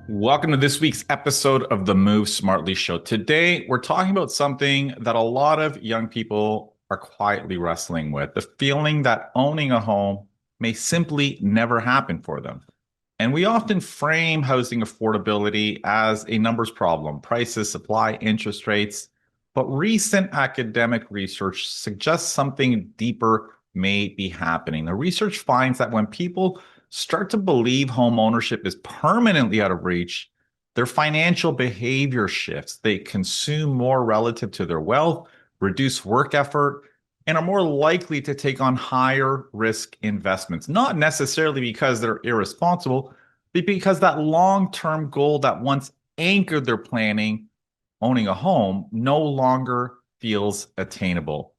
Welcome to this week's episode of the Move Smartly Show. Today, we're talking about something that a lot of young people are quietly wrestling with, the feeling that owning a home may simply never happen for them. And we often frame housing affordability as a numbers problem, prices, supply, interest rates. But recent academic research suggests something deeper may be happening. The research finds that when people start to believe home ownership is permanently out of reach, their financial behavior shifts. They consume more relative to their wealth, reduce work effort, and are more likely to take on higher risk investments, not necessarily because they're irresponsible, but because that long term goal that once anchored their planning, owning a home, no longer feels attainable.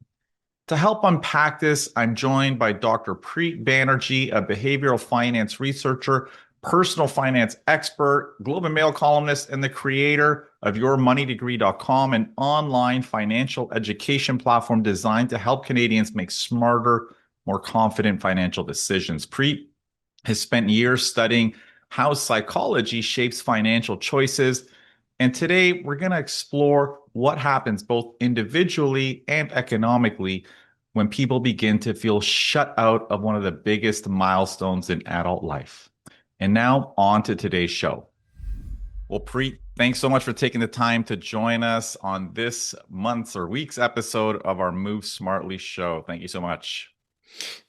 To help unpack this, I'm joined by Dr. Preet Banerjee, a behavioral finance researcher, personal finance expert, Globe and Mail columnist, and the creator of YourMoneyDegree.com, an online financial education platform designed to help Canadians make smarter, more confident financial decisions. Preet has spent years studying how psychology shapes financial choices. And today we're going to explore what happens both individually and economically when people begin to feel shut out of one of the biggest milestones in adult life. And now on to today's show. Well, Preet, thanks so much for taking the time to join us on this month's or week's episode of our Move Smartly show. Thank you so much.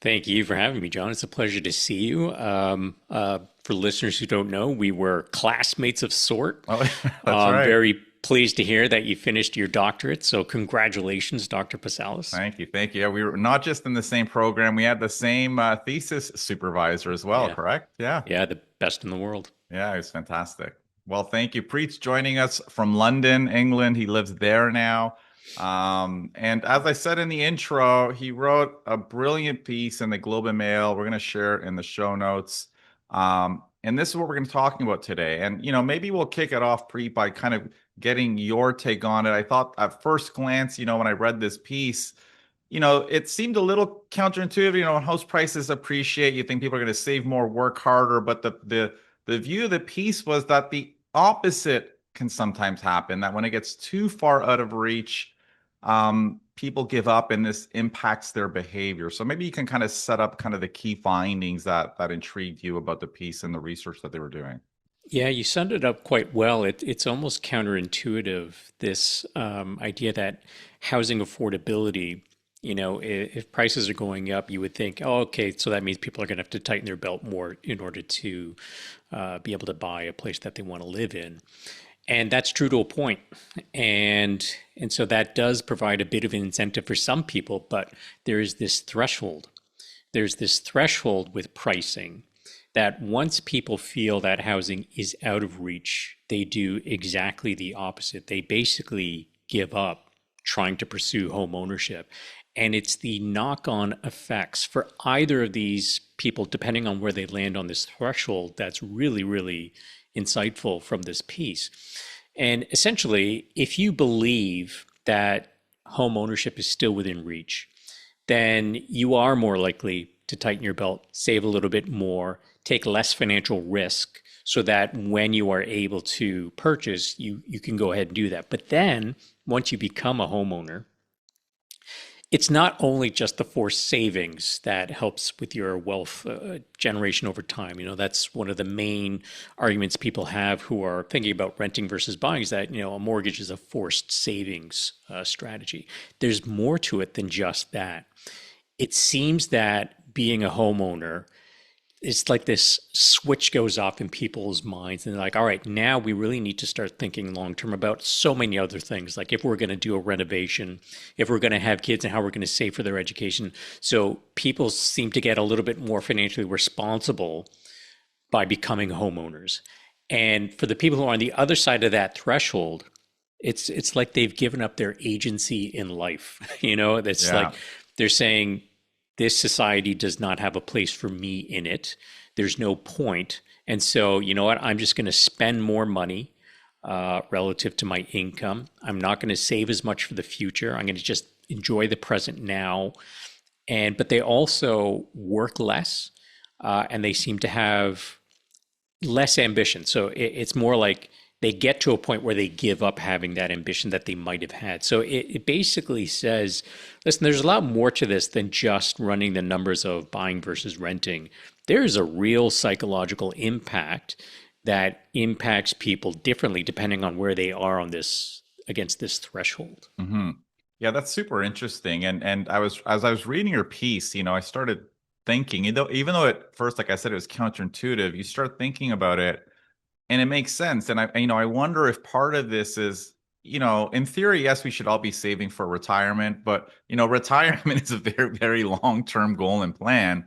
Thank you for having me, John. It's a pleasure to see you. For listeners who don't know, we were classmates of sort. Oh, that's right. Very pleased to hear that you finished your doctorate. So congratulations, Dr. Pasalis. Thank you. Thank you. Yeah, we were not just in the same program, we had the same thesis supervisor as well, Yeah. correct? Yeah. Yeah, the best in the world. Yeah, it was fantastic. Well, thank you. Preet's joining us from London, England. He lives there now. And as I said in the intro, he wrote a brilliant piece in the Globe and Mail. We're going to share it in the show notes. And this is what we're going to be talking about today. And, maybe we'll kick it off, Preet, by kind of getting your take on it. I thought at first glance, when I read this piece, it seemed a little counterintuitive. When house prices appreciate, you think people are going to save more, work harder. But the view of the piece was that the opposite can sometimes happen, that when it gets too far out of reach, people give up and this impacts their behavior. So maybe you can kind of set up kind of the key findings that intrigued you about the piece and the research that they were doing. Yeah, you summed it up quite well. It's almost counterintuitive, this idea that housing affordability, if prices are going up, you would think, oh, okay, so that means people are going to have to tighten their belt more in order to be able to buy a place that they want to live in. And that's true to a point. And so that does provide a bit of an incentive for some people, but there is this threshold. There's this threshold with pricing that once people feel that housing is out of reach, they do exactly the opposite. They basically give up trying to pursue home ownership. And it's the knock-on effects for either of these people, depending on where they land on this threshold, that's really, really insightful from this piece. And essentially, if you believe that home ownership is still within reach, then you are more likely to tighten your belt, save a little bit more, take less financial risk so that when you are able to purchase, you can go ahead and do that. But then once you become a homeowner, it's not only just the forced savings that helps with your wealth generation over time. That's one of the main arguments people have who are thinking about renting versus buying, is that, a mortgage is a forced savings strategy. There's more to it than just that. It seems that being a homeowner, it's like this switch goes off in people's minds and they're like, all right, now we really need to start thinking long term about so many other things, like if we're going to do a renovation, if we're going to have kids, and how we're going to save for their education. So people seem to get a little bit more financially responsible by becoming homeowners. And for the people who are on the other side of that threshold, it's like they've given up their agency in life. It's Yeah. like they're saying, this society does not have a place for me in it. There's no point. And so, you know what? I'm just going to spend more money relative to my income. I'm not going to save as much for the future. I'm going to just enjoy the present now. But they also work less, and they seem to have less ambition. So it's more like they get to a point where they give up having that ambition that they might have had. So it basically says, listen, there's a lot more to this than just running the numbers of buying versus renting. There's a real psychological impact that impacts people differently depending on where they are on this against this threshold. Hmm. Yeah, that's super interesting. And I was as I was reading your piece, I started thinking, even though at first, like I said, it was counterintuitive, you start thinking about it and it makes sense. And I wonder if part of this is, in theory, yes, we should all be saving for retirement, but retirement is a very, very long-term goal and plan.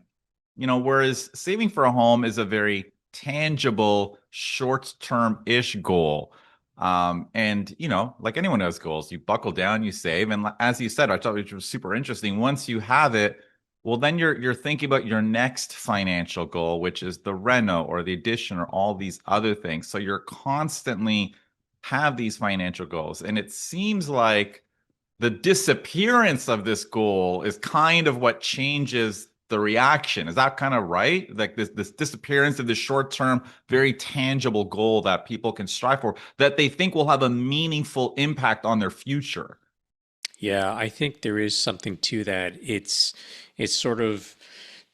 Whereas saving for a home is a very tangible, short-term-ish goal. And like anyone has goals, you buckle down, you save, and as you said, I thought it was super interesting. Once you have it, well, then you're thinking about your next financial goal, which is the reno or the addition or all these other things. So you're constantly have these financial goals, and it seems like the disappearance of this goal is kind of what changes the reaction. Is that kind of right? Like this disappearance of the short term, very tangible goal that people can strive for, that they think will have a meaningful impact on their future. Yeah, I think there is something to that. It's sort of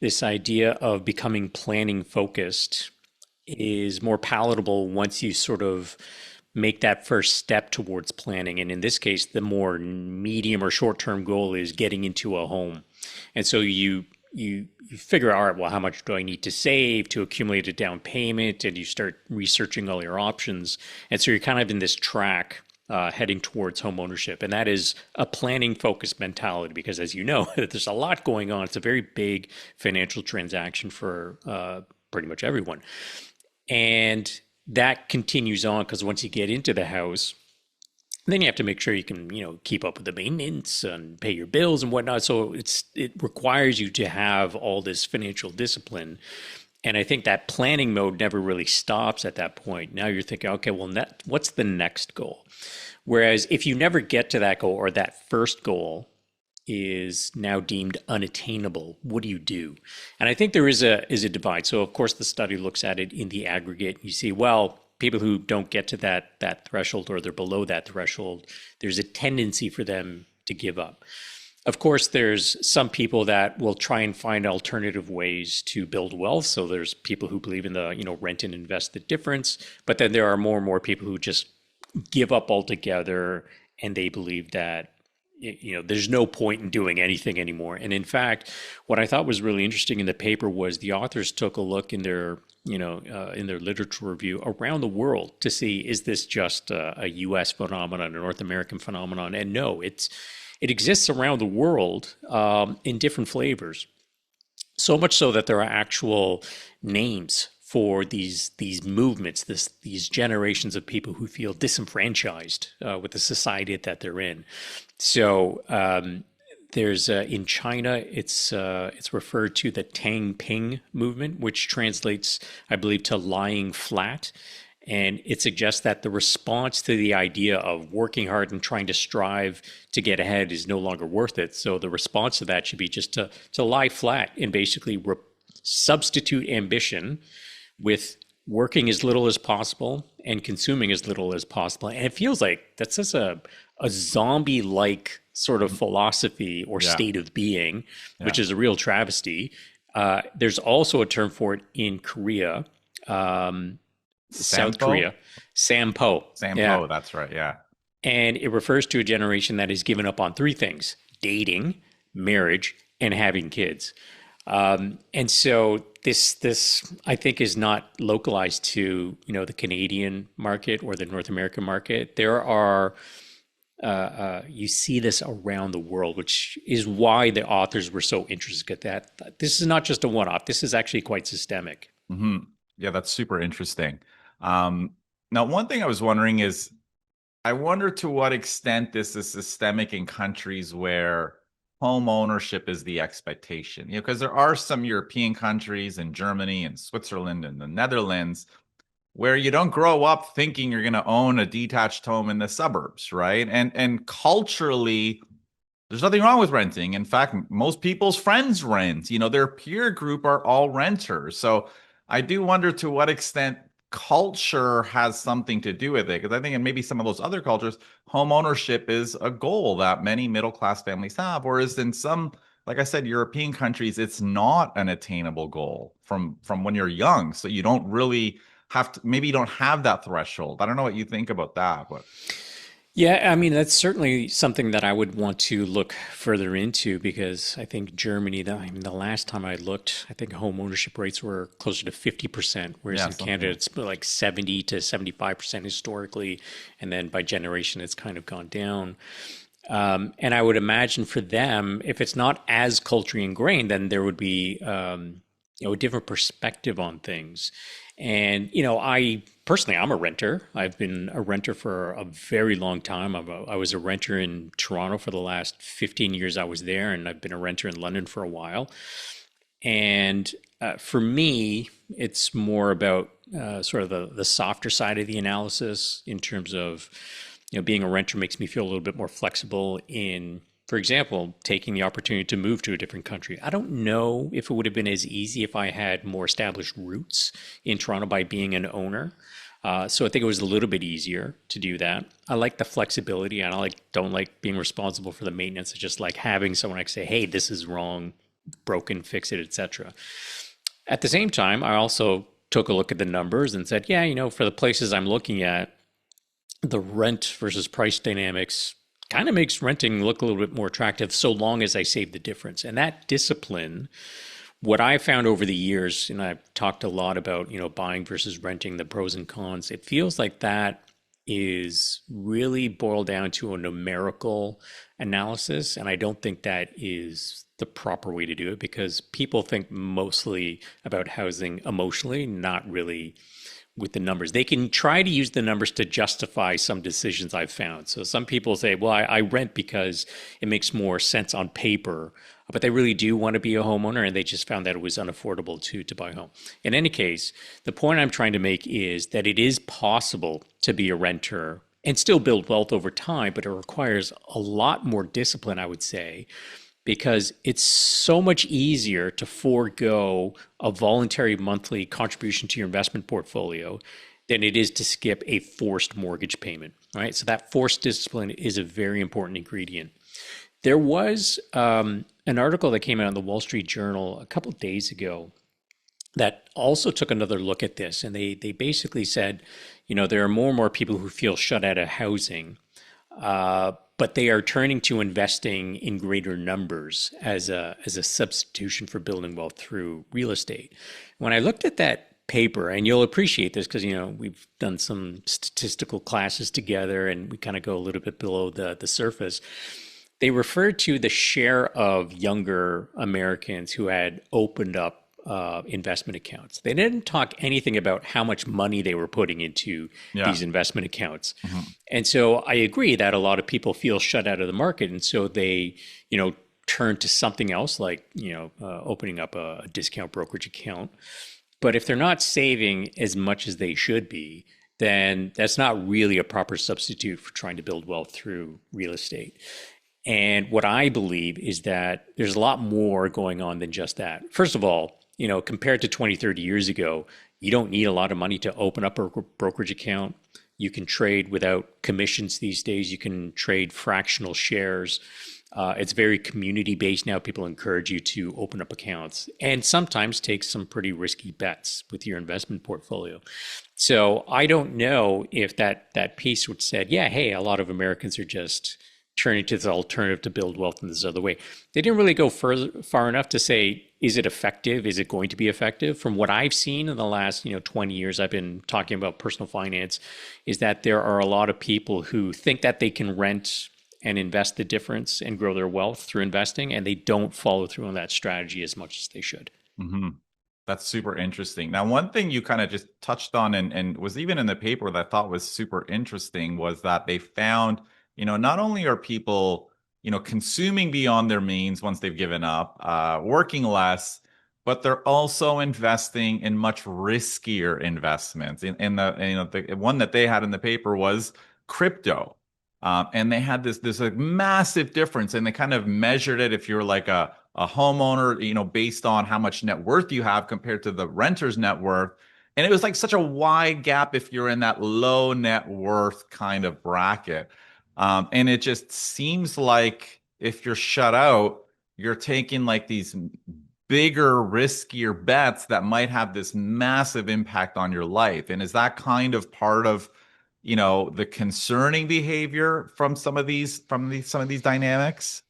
this idea of becoming planning focused is more palatable once you sort of make that first step towards planning. And in this case, the more medium or short term goal is getting into a home. And so you figure out, all right, well, how much do I need to save to accumulate a down payment? And you start researching all your options. And so you're kind of in this track heading towards home ownership. And that is a planning focused mentality because, as you know, there's a lot going on. It's a very big financial transaction for pretty much everyone. And that continues on because once you get into the house, then you have to make sure you can, keep up with the maintenance and pay your bills and whatnot. So it requires you to have all this financial discipline. And I think that planning mode never really stops at that point. Now you're thinking, okay, well, what's the next goal? Whereas if you never get to that goal or that first goal is now deemed unattainable, what do you do? And I think there is a divide. So of course the study looks at it in the aggregate. You see, well, people who don't get to that threshold or they're below that threshold, there's a tendency for them to give up. Of course, there's some people that will try and find alternative ways to build wealth. So there's people who believe in the, rent and invest the difference. But then there are more and more people who just give up altogether and they believe that there's no point in doing anything anymore. And in fact, what I thought was really interesting in the paper was the authors took a look in their in their literature review around the world to see, is this just a US phenomenon, a North American phenomenon? And no, it exists around the world in different flavors. So much so that there are actual names for these movements, these generations of people who feel disenfranchised with the society that they're in. So there's in China, it's referred to the Tang Ping movement, which translates, I believe, to lying flat. And it suggests that the response to the idea of working hard and trying to strive to get ahead is no longer worth it. So the response to that should be just to lie flat and basically substitute ambition with working as little as possible and consuming as little as possible. And it feels like that's just a zombie-like sort of philosophy or Yeah. state of being, Yeah. which is a real travesty. There's also a term for it in Korea, South Sampo? Korea, Sampo. Yeah. Sampo, that's right. Yeah. And it refers to a generation that has given up on three things: dating, marriage, and having kids. And so this I think is not localized to the Canadian market or the North American market. There are you see this around the world, which is why the authors were so interested in that. This is not just a one-off. This is actually quite systemic. Hmm. Yeah, that's super interesting. Um, Now, one thing I was wondering is, I wonder to what extent this is systemic in countries where home ownership is the expectation. Because there are some European countries in Germany and Switzerland and the Netherlands where you don't grow up thinking you're going to own a detached home in the suburbs, right? And culturally, there's nothing wrong with renting. In fact, most people's friends rent. Their peer group are all renters. So I do wonder to what extent culture has something to do with it. Because I think in maybe some of those other cultures, home ownership is a goal that many middle class families have. Whereas in some, like I said, European countries, it's not an attainable goal from when you're young. So you don't really have to, maybe you don't have that threshold. I don't know what you think about that, but Yeah, I mean, that's certainly something that I would want to look further into because I think Germany, I mean, the last time I looked, I think home ownership rates were closer to 50%, whereas yeah, in something. Canada, it's like 70 to 75% historically. And then by generation, it's kind of gone down. And I would imagine for them, if it's not as culturally ingrained, then there would be a different perspective on things. And I personally, I'm a renter. I've been a renter for a very long time. I was a renter in Toronto for the last 15 years. I was there, and I've been a renter in London for a while. And for me, it's more about sort of the softer side of the analysis in terms of, being a renter makes me feel a little bit more flexible in, for example, taking the opportunity to move to a different country. I don't know if it would have been as easy if I had more established roots in Toronto by being an owner. So I think it was a little bit easier to do that. I like the flexibility, and don't like being responsible for the maintenance. I just like having someone I can say, "Hey, this is wrong, broken, fix it," etc. At the same time, I also took a look at the numbers and said, "Yeah, for the places I'm looking at, the rent versus price dynamics kind of makes renting look a little bit more attractive so long as I save the difference." And that discipline, what I found over the years, and I've talked a lot about, buying versus renting, the pros and cons, it feels like that is really boiled down to a numerical analysis. And I don't think that is the proper way to do it because people think mostly about housing emotionally, not really with the numbers. They can try to use the numbers to justify some decisions I've found. So some people say, well, I rent because it makes more sense on paper, but they really do want to be a homeowner and they just found that it was unaffordable to buy a home. In any case, the point I'm trying to make is that it is possible to be a renter and still build wealth over time, but it requires a lot more discipline, I would say, because it's so much easier to forego a voluntary monthly contribution to your investment portfolio than it is to skip a forced mortgage payment, right? So that forced discipline is a very important ingredient. There was an article that came out in the Wall Street Journal a couple of days ago that also took another look at this. And they basically said, there are more and more people who feel shut out of housing, but they are turning to investing in greater numbers as a substitution for building wealth through real estate. When I looked at that paper, and you'll appreciate this because we've done some statistical classes together, and we kind of go a little bit below the surface. They referred to the share of younger Americans who had opened up investment accounts. They didn't talk anything about how much money they were putting into Yeah. these investment accounts. Mhm. And so I agree that a lot of people feel shut out of the market. And so they, turn to something else like, opening up a discount brokerage account. But if they're not saving as much as they should be, then that's not really a proper substitute for trying to build wealth through real estate. And what I believe is that there's a lot more going on than just that. First of all, compared to 20, 30 years ago, you don't need a lot of money to open up a brokerage account. You can trade without commissions these days. You can trade fractional shares. It's very community based now. People encourage you to open up accounts and sometimes take some pretty risky bets with your investment portfolio. So I don't know if that piece which said, yeah, hey, a lot of Americans are just turning to this alternative to build wealth in this other way. They didn't really go far enough to say, is it effective? Is it going to be effective? From what I've seen in the last 20 years, I've been talking about personal finance, is that there are a lot of people who think that they can rent and invest the difference and grow their wealth through investing, and they don't follow through on that strategy as much as they should. Mhm. That's super interesting. Now, one thing you kind of just touched on and was even in the paper that I thought was super interesting was that they found, not only are people, consuming beyond their means once they've given up, working less, but they're also investing in much riskier investments. In the, the one that they had in the paper was crypto. And they had this like massive difference, and they kind of measured it if you're like a homeowner, based on how much net worth you have compared to the renter's net worth. And it was like such a wide gap if you're in that low net worth kind of bracket. And it just seems like if you're shut out, you're taking like these bigger, riskier bets that might have this massive impact on your life. And is that kind of part of, the concerning behavior from some of these dynamics?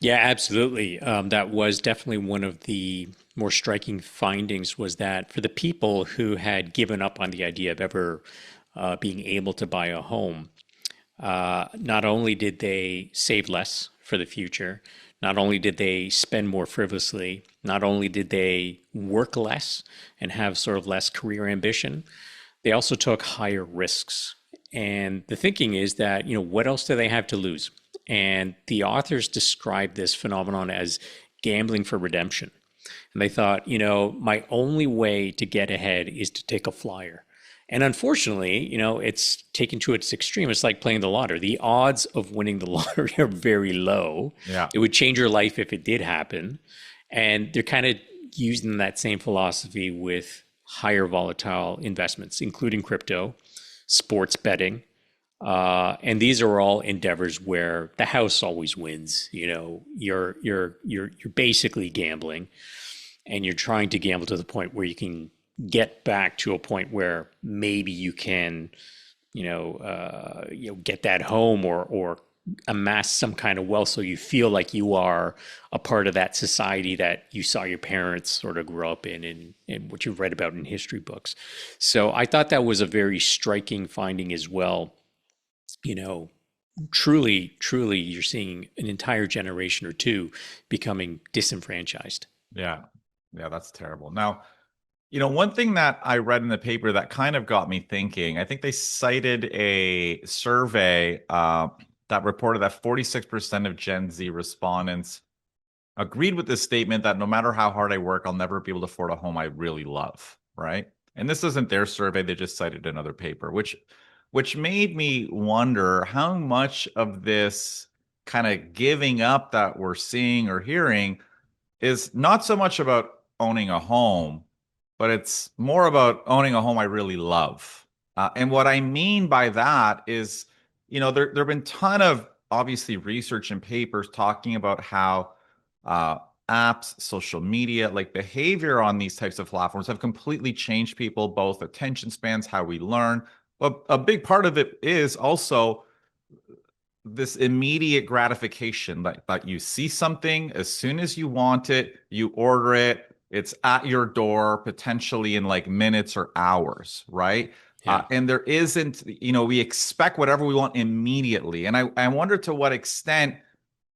Yeah, absolutely. That was definitely one of the more striking findings was that for the people who had given up on the idea of ever being able to buy a home, not only did they save less for the future, not only did they spend more frivolously, not only did they work less and have sort of less career ambition, they also took higher risks. And the thinking is that, what else do they have to lose? And the authors described this phenomenon as gambling for redemption. And they thought, my only way to get ahead is to take a flyer. And unfortunately, it's taken to its extreme. It's like playing the lottery. The odds of winning the lottery are very low. Yeah. It would change your life if it did happen. And they're kind of using that same philosophy with higher volatile investments, including crypto, sports betting. And these are all endeavors where the house always wins. You're basically gambling, and you're trying to gamble to the point where you can get back to a point where maybe you can, get that home or amass some kind of wealth, so you feel like you are a part of that society that you saw your parents sort of grow up in and what you've read about in history books. So I thought that was a very striking finding as well. Truly, you're seeing an entire generation or two becoming disenfranchised. Yeah. Yeah, that's terrible. Now, one thing that I read in the paper that kind of got me thinking, I think they cited a survey that reported that 46% of Gen Z respondents agreed with this statement that no matter how hard I work, I'll never be able to afford a home I really love, right? And this isn't their survey, they just cited another paper, which made me wonder how much of this kind of giving up that we're seeing or hearing is not so much about owning a home, but it's more about owning a home I really love. And what I mean by that is, there have been a ton of obviously research and papers talking about how uh, apps, social media, like behavior on these types of platforms have completely changed people, both attention spans, how we learn. But a big part of it is also this immediate gratification that you see something as soon as you want it, you order it, it's at your door potentially in like minutes or hours, right? Yeah. And there isn't, we expect whatever we want immediately. And I wonder to what extent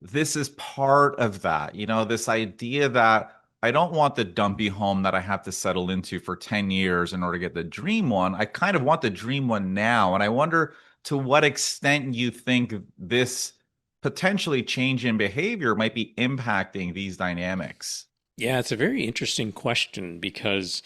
this is part of that, this idea that I don't want the dumpy home that I have to settle into for 10 years in order to get the dream one. I kind of want the dream one now. And I wonder to what extent you think this potentially change in behavior might be impacting these dynamics. Yeah, it's a very interesting question because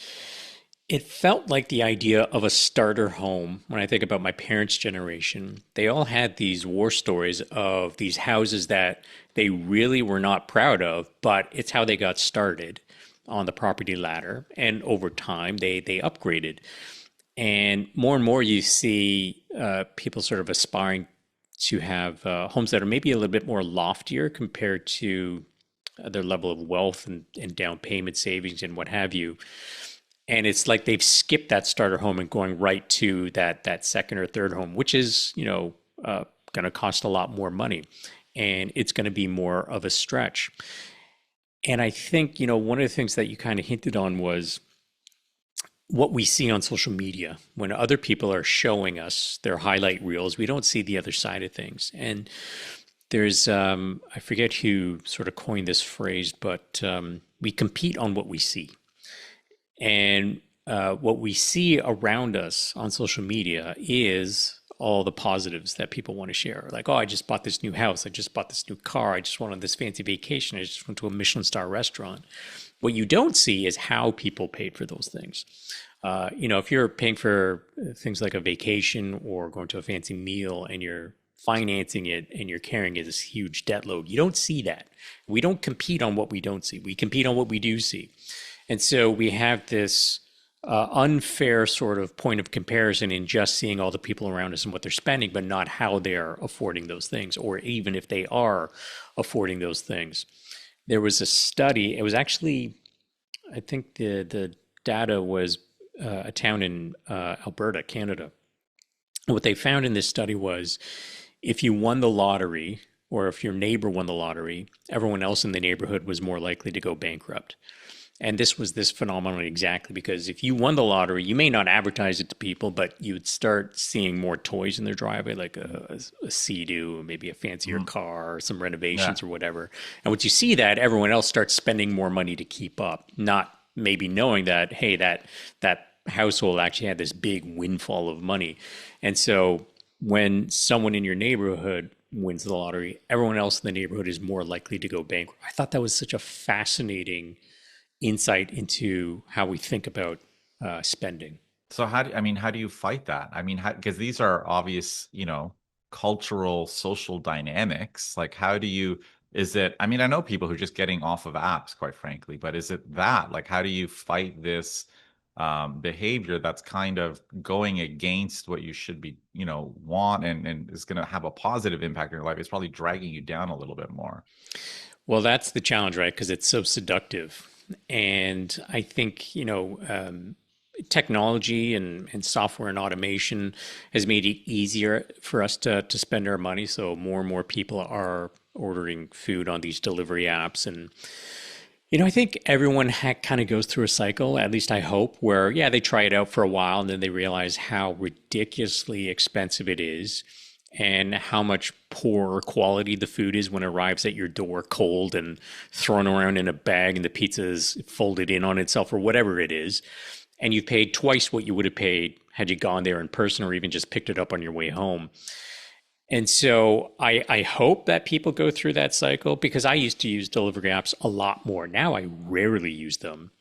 it felt like the idea of a starter home. When I think about my parents' generation, they all had these war stories of these houses that they really were not proud of, but it's how they got started on the property ladder. And over time, they upgraded. And more you see people sort of aspiring to have homes that are maybe a little bit more loftier compared to their level of wealth and down payment savings and what have you. And it's like they've skipped that starter home and going right to that second or third home, which is going to cost a lot more money, and it's going to be more of a stretch. And I think one of the things that you kind of hinted on was what we see on social media when other people are showing us their highlight reels. We don't see the other side of things. And there's I forget who sort of coined this phrase, but we compete on what we see. And what we see around us on social media is all the positives that people want to share. Like, oh, I just bought this new house. I just bought this new car. I just went on this fancy vacation. I just went to a Michelin star restaurant. What you don't see is how people paid for those things. If you're paying for things like a vacation or going to a fancy meal and you're financing it and you're carrying this huge debt load, you don't see that. We don't compete on what we don't see. We compete on what we do see. And so we have this unfair sort of point of comparison in just seeing all the people around us and what they're spending, but not how they're affording those things, or even if they are affording those things. There was a study. It was actually, I think the data was a town in Alberta, Canada. What they found in this study was if you won the lottery, or if your neighbor won the lottery, everyone else in the neighborhood was more likely to go bankrupt. And this was this phenomenon exactly because if you won the lottery, you may not advertise it to people, but you'd start seeing more toys in their driveway, like a Sea-Doo, maybe a fancier Mhm. car, or some Yeah. renovations or whatever. And once you see that, everyone else starts spending more money to keep up, not maybe knowing that, hey, that household actually had this big windfall of money. And so when someone in your neighborhood wins the lottery, everyone else in the neighborhood is more likely to go bankrupt. I thought that was such a fascinating insight into how we think about spending. So I mean, how do you fight that? I mean, because these are obvious, cultural, social dynamics. Like, how do you, is it, I mean, I know people who are just getting off of apps, quite frankly, but is it that? Like, how do you fight this behavior that's kind of going against what you should be, want and is going to have a positive impact in your life? It's probably dragging you down a little bit more. Well, that's the challenge, right? Because it's so seductive. And I think, technology and software and automation has made it easier for us to spend our money. So more and more people are ordering food on these delivery apps. And, I think everyone kind of goes through a cycle, at least I hope, where, yeah, they try it out for a while and then they realize how ridiculously expensive it is and how much poorer quality the food is when it arrives at your door cold and thrown around in a bag and the pizza is folded in on itself or whatever it is. And you've paid twice what you would have paid had you gone there in person or even just picked it up on your way home. And so I hope that people go through that cycle because I used to use delivery apps a lot more. Now I rarely use them.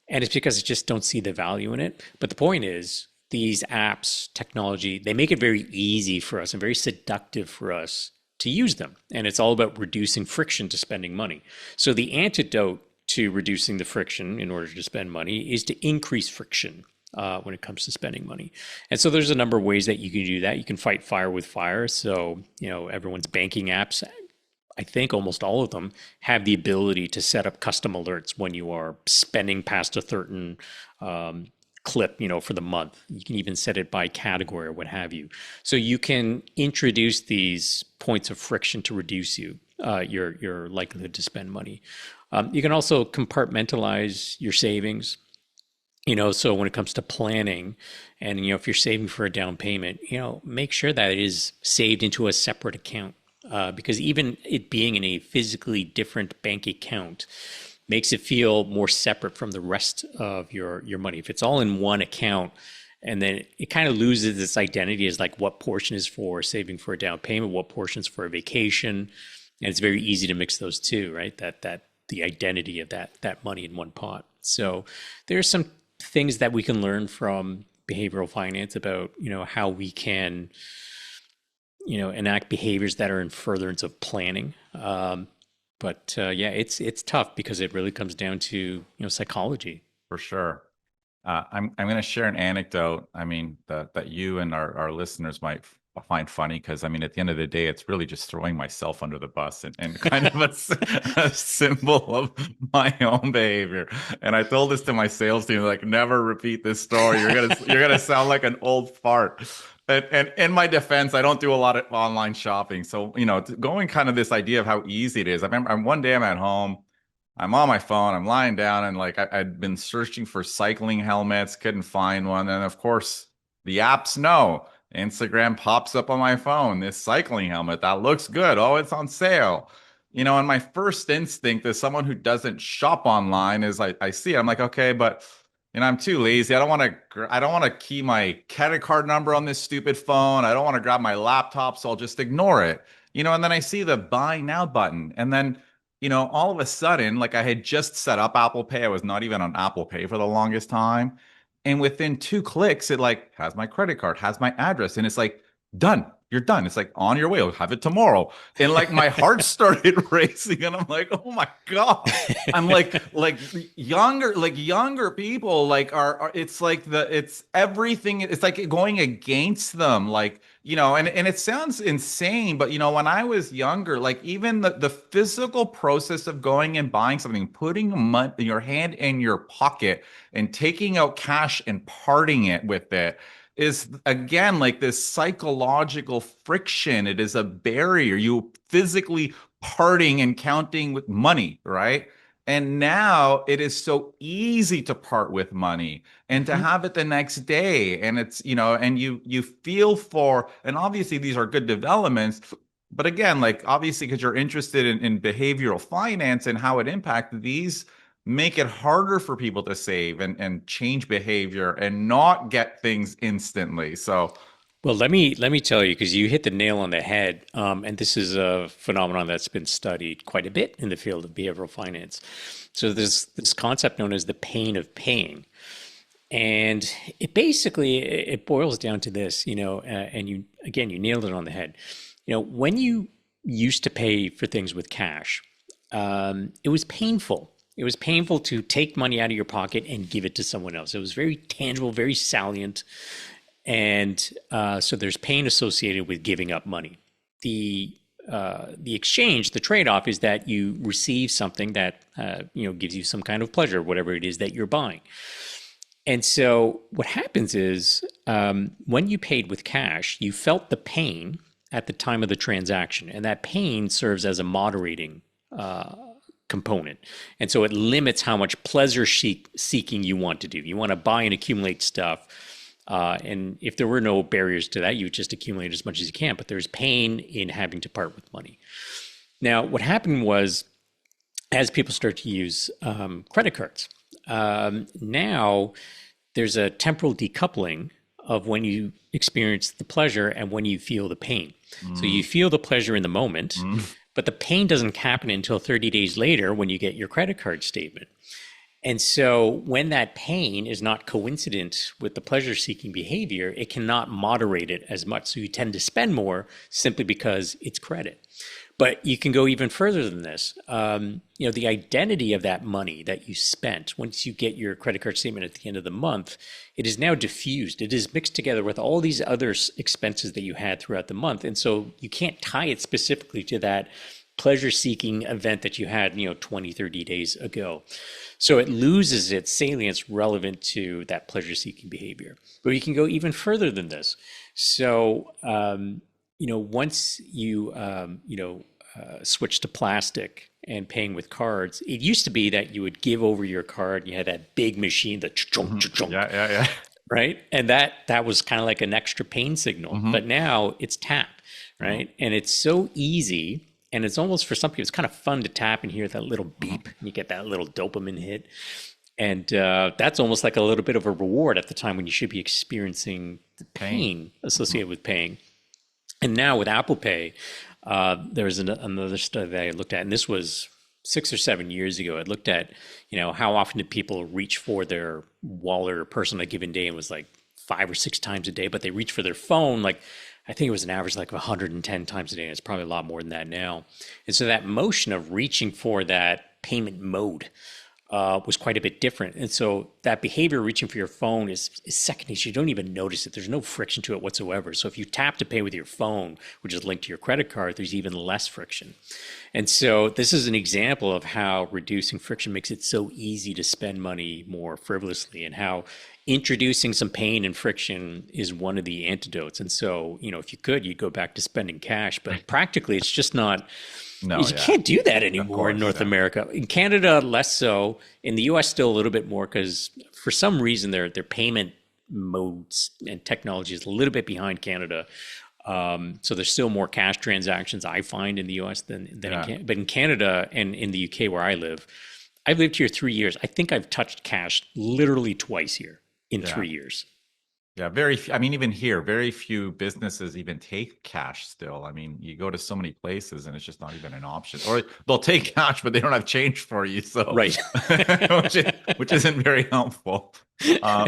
And it's because I just don't see the value in it. But the point is, these apps, technology, they make it very easy for us and very seductive for us to use them. And it's all about reducing friction to spending money. So the antidote to reducing the friction in order to spend money is to increase friction when it comes to spending money. And so there's a number of ways that you can do that. You can fight fire with fire. So, everyone's banking apps, I think almost all of them have the ability to set up custom alerts when you are spending past a certain clip, for the month. You can even set it by category or what have you. So you can introduce these points of friction to reduce your likelihood to spend money. You can also compartmentalize your savings. So when it comes to planning and, if you're saving for a down payment, make sure that it is saved into a separate account. Because even it being in a physically different bank account makes it feel more separate from the rest of your money. If it's all in one account, and then it kind of loses its identity as like what portion is for saving for a down payment, what portion is for a vacation, and it's very easy to mix those two, right? That the identity of that money in one pot. So there's some things that we can learn from behavioral finance about how we can enact behaviors that are in furtherance of planning. But yeah, it's tough because it really comes down to psychology. For sure. I'm going to share an anecdote. I mean, that you and our listeners might find funny because I mean, at the end of the day, it's really just throwing myself under the bus and kind of a symbol of my own behavior. And I told this to my sales team, like, never repeat this story. You're gonna sound like an old fart. And in my defense, I don't do a lot of online shopping. So, going kind of this idea of how easy it is. I remember one day I'm at home. I'm on my phone, I'm lying down, and like I'd been searching for cycling helmets, couldn't find one. And of course, the apps know. Instagram pops up on my phone, this cycling helmet that looks good. Oh, it's on sale. And my first instinct as someone who doesn't shop online is I see it. I'm like, okay, but I'm too lazy. I don't want to key my credit card number on this stupid phone. I don't want to grab my laptop, so I'll just ignore it. And then I see the buy now button. And then all of a sudden, like I had just set up Apple Pay. I was not even on Apple Pay for the longest time. And within 2 clicks, it like has my credit card, has my address, and it's like, done. you're done. It's like on your way. I'll have it tomorrow. And like my heart started racing, and I'm like, oh my God. I'm like younger people are it's like it's everything. It's like going against them. Like, and it sounds insane, but when I was younger, like even the physical process of going and buying something, putting your hand in your pocket and taking out cash and parting it with it is again like this psychological friction. It is a barrier. You physically parting and counting with money, right? And now it is so easy to part with money and to Mhm. have it the next day. And it's, and you feel for, and obviously these are good developments, but again, like obviously because you're interested in behavioral finance and how it impacts these make it harder for people to save and change behavior and not get things instantly. So, Well, let me tell you, because you hit the nail on the head, and this is a phenomenon that's been studied quite a bit in the field of behavioral finance. So there's this concept known as the pain of paying, and it boils down to this, and you nailed it on the head. When you used to pay for things with cash, it was painful. It was painful to take money out of your pocket and give it to someone else. It was very tangible, very salient. And so there's pain associated with giving up money. The exchange, the trade-off is that you receive something that gives you some kind of pleasure, whatever it is that you're buying. And so what happens is when you paid with cash, you felt the pain at the time of the transaction, and that pain serves as a moderating component. And so it limits how much pleasure seeking you want to do. You want to buy and accumulate stuff. And if there were no barriers to that, you would just accumulate as much as you can. But there's pain in having to part with money. Now, what happened was, as people start to use credit cards, now there's a temporal decoupling of when you experience the pleasure and when you feel the pain. So you feel the pleasure in the moment, but the pain doesn't happen until 30 days later when you get your credit card statement. And so when that pain is not coincident with the pleasure-seeking behavior, it cannot moderate it as much. So you tend to spend more simply because it's credit. But you can go even further than this. The identity of that money that you spent, once you get your credit card statement at the end of the month, it is now diffused. It is mixed together with all these other expenses that you had throughout the month. And so you can't tie it specifically to that pleasure-seeking event that you had, 20, 30 days ago. So it loses its salience relevant to that pleasure-seeking behavior. But you can go even further than this. So, once you, switch to plastic and paying with cards, it used to be that you would give over your card and you had that big machine, the chunk, chunk, yeah. right? And that was kind of like an extra pain signal. But now it's tap, right? And it's so easy. And it's almost, for some people, it's kind of fun to tap and hear that little beep. And you get that little dopamine hit. And that's almost like a little bit of a reward at the time when you should be experiencing the pain associated with paying. And now with Apple Pay, there's another study that I looked at, and this was 6 or 7 years ago. I looked at, how often did people reach for their wallet or purse on a given day, and it was like 5 or 6 times a day, but they reach for their phone like, I think it was an average like 110 times a day. And it's probably a lot more than that now. And so that motion of reaching for that payment mode was quite a bit different. And so that behavior, reaching for your phone, is second nature. You don't even notice it. There's no friction to it whatsoever. So if you tap to pay with your phone, which is linked to your credit card, there's even less friction. And so this is an example of how reducing friction makes it so easy to spend money more frivolously, and how introducing some pain and friction is one of the antidotes. And so, if you could, you'd go back to spending cash, but practically it's just not, No, you yeah. can't do that anymore in course, North yeah. America. In Canada, less so. In the US, still a little bit more, because for some reason their payment modes and technology is a little bit behind Canada. So there's still more cash transactions, I find, in the US than in Canada. But in Canada and in the UK where I live, I've lived here 3 years. I think I've touched cash literally twice here in 3 years. Yeah, even here, very few businesses even take cash still. I mean, you go to so many places and it's just not even an option. Or they'll take cash, but they don't have change for you. So, Right. which isn't very helpful. Uh,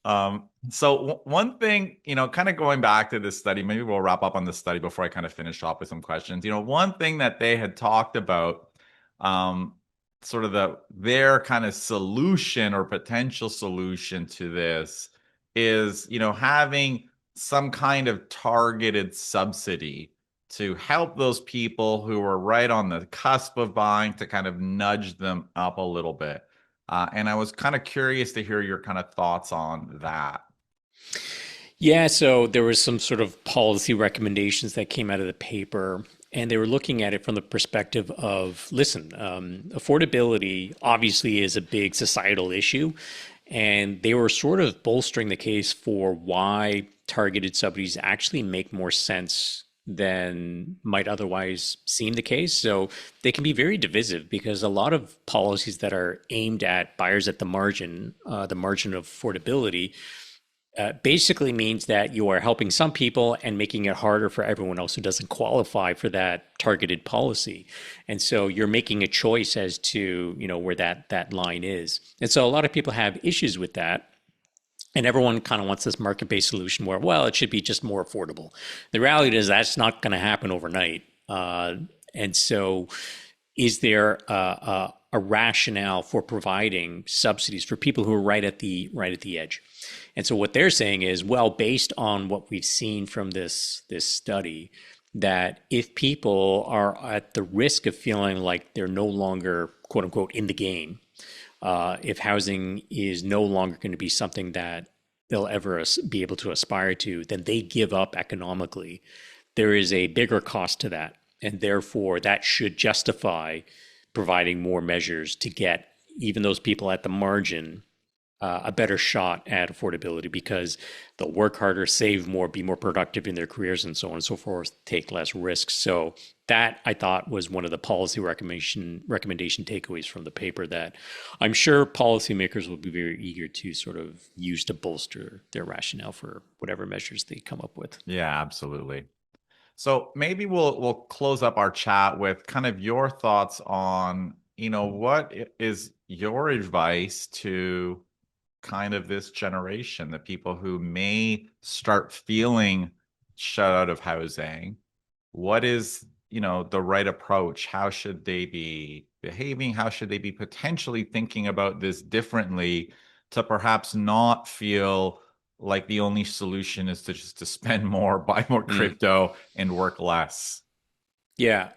One thing, kind of going back to this study, maybe we'll wrap up on this study before I kind of finish off with some questions. One thing that they had talked about, um, sort of their kind of solution or potential solution to this is, having some kind of targeted subsidy to help those people who are right on the cusp of buying to kind of nudge them up a little bit. And I was kind of curious to hear your kind of thoughts on that. Yeah, so there was some sort of policy recommendations that came out of the paper, and they were looking at it from the perspective of, listen, affordability obviously is a big societal issue, and they were sort of bolstering the case for why targeted subsidies actually make more sense than might otherwise seem the case. So they can be very divisive because a lot of policies that are aimed at buyers at the margin of affordability, basically means that you are helping some people and making it harder for everyone else who doesn't qualify for that targeted policy. And so you're making a choice as to, where that line is. And so a lot of people have issues with that. And everyone kind of wants this market-based solution where, well, it should be just more affordable. The reality is that's not going to happen overnight. And so is there a rationale for providing subsidies for people who are right at the edge? And so what they're saying is, well, based on what we've seen from this study, that if people are at the risk of feeling like they're no longer, quote unquote, in the game, if housing is no longer going to be something that they'll ever be able to aspire to, then they give up economically. There is a bigger cost to that. And therefore, that should justify providing more measures to get even those people at the margin a better shot at affordability, because they'll work harder, save more, be more productive in their careers, and so on and so forth, take less risks. So that, I thought, was one of the policy recommendation takeaways from the paper that I'm sure policymakers will be very eager to sort of use to bolster their rationale for whatever measures they come up with. Yeah, absolutely. So maybe we'll close up our chat with kind of your thoughts on, what is your advice to kind of this generation, the people who may start feeling shut out of housing. What is, the right approach? How should they be behaving? How should they be potentially thinking about this differently to perhaps not feel like the only solution is to just to spend more, buy more Mm. crypto, and work less? Yeah,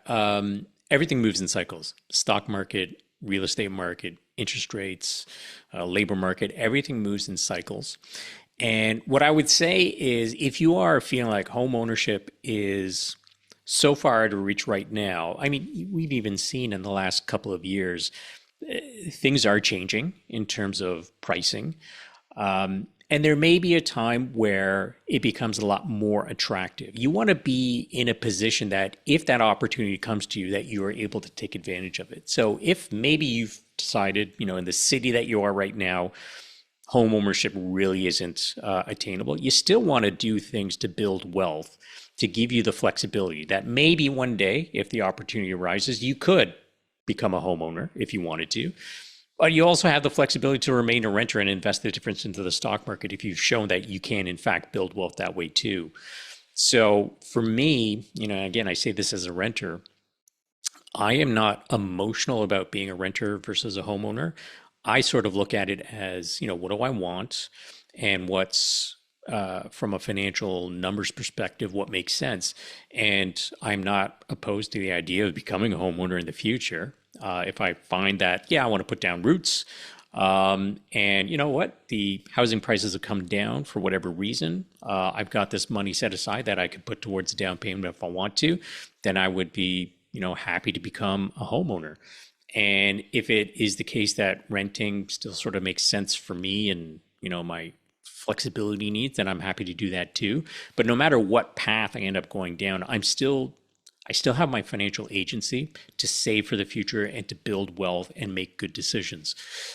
everything moves in cycles. Stock market, real estate market, interest rates, labor market, everything moves in cycles. And what I would say is if you are feeling like home ownership is so far out of reach right now, I mean, we've even seen in the last couple of years, things are changing in terms of pricing. And there may be a time where it becomes a lot more attractive. You want to be in a position that if that opportunity comes to you, that you are able to take advantage of it. So if maybe you've decided, in the city that you are right now, home ownership really isn't attainable, you still want to do things to build wealth, to give you the flexibility that maybe one day, if the opportunity arises, you could become a homeowner if you wanted to. But you also have the flexibility to remain a renter and invest the difference into the stock market if you've shown that you can, in fact, build wealth that way too. So for me, again, I say this as a renter, I am not emotional about being a renter versus a homeowner. I sort of look at it as, what do I want and what's from a financial numbers perspective, what makes sense. And I'm not opposed to the idea of becoming a homeowner in the future. If I find that, yeah, I want to put down roots. And you know what? The housing prices have come down for whatever reason. I've got this money set aside that I could put towards a down payment if I want to. Then I would be, happy to become a homeowner. And if it is the case that renting still sort of makes sense for me and, my flexibility needs, then I'm happy to do that too. But no matter what path I end up going down, I still have my financial agency to save for the future and to build wealth and make good decisions.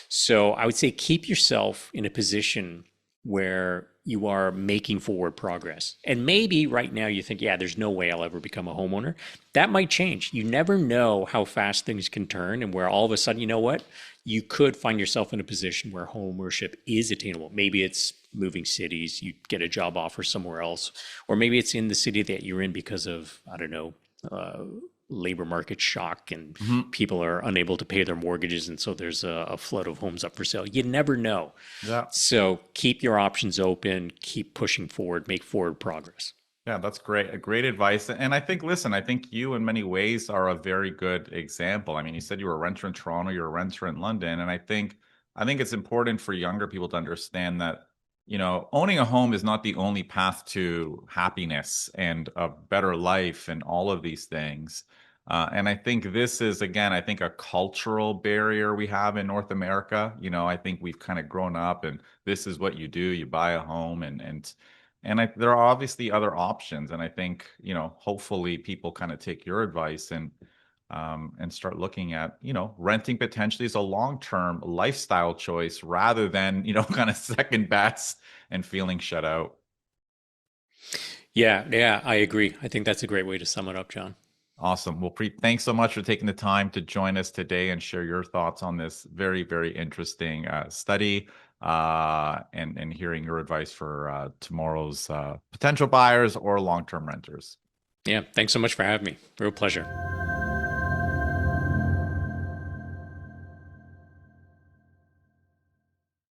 So I would say keep yourself in a position where you are making forward progress. And maybe right now you think, yeah, there's no way I'll ever become a homeowner. That might change. You never know how fast things can turn and where all of a sudden, you know what? You could find yourself in a position where homeownership is attainable. Maybe it's moving cities, you get a job offer somewhere else, or maybe it's in the city that you're in because of, I don't know, uh, labor market shock and Hmm. people are unable to pay their mortgages. And so there's a flood of homes up for sale. You never know. Yeah. So keep your options open, keep pushing forward, make forward progress. Yeah, that's great. A great advice. And I think, listen, I think you in many ways are a very good example. I mean, you said you were a renter in Toronto, you're a renter in London. And I think it's important for younger people to understand that, owning a home is not the only path to happiness and a better life and all of these things. And I think this is, again, I think a cultural barrier we have in North America. I think we've kind of grown up and this is what you do. You buy a home and there are obviously other options, and I think hopefully people kind of take your advice and start looking at renting potentially as a long-term lifestyle choice rather than kind of second best and feeling shut out. Yeah, yeah, I agree. I think that's a great way to sum it up, John. Awesome. Well, Preet, thanks so much for taking the time to join us today and share your thoughts on this very, very interesting study and hearing your advice for tomorrow's potential buyers or long-term renters. Yeah, thanks so much for having me. Real pleasure.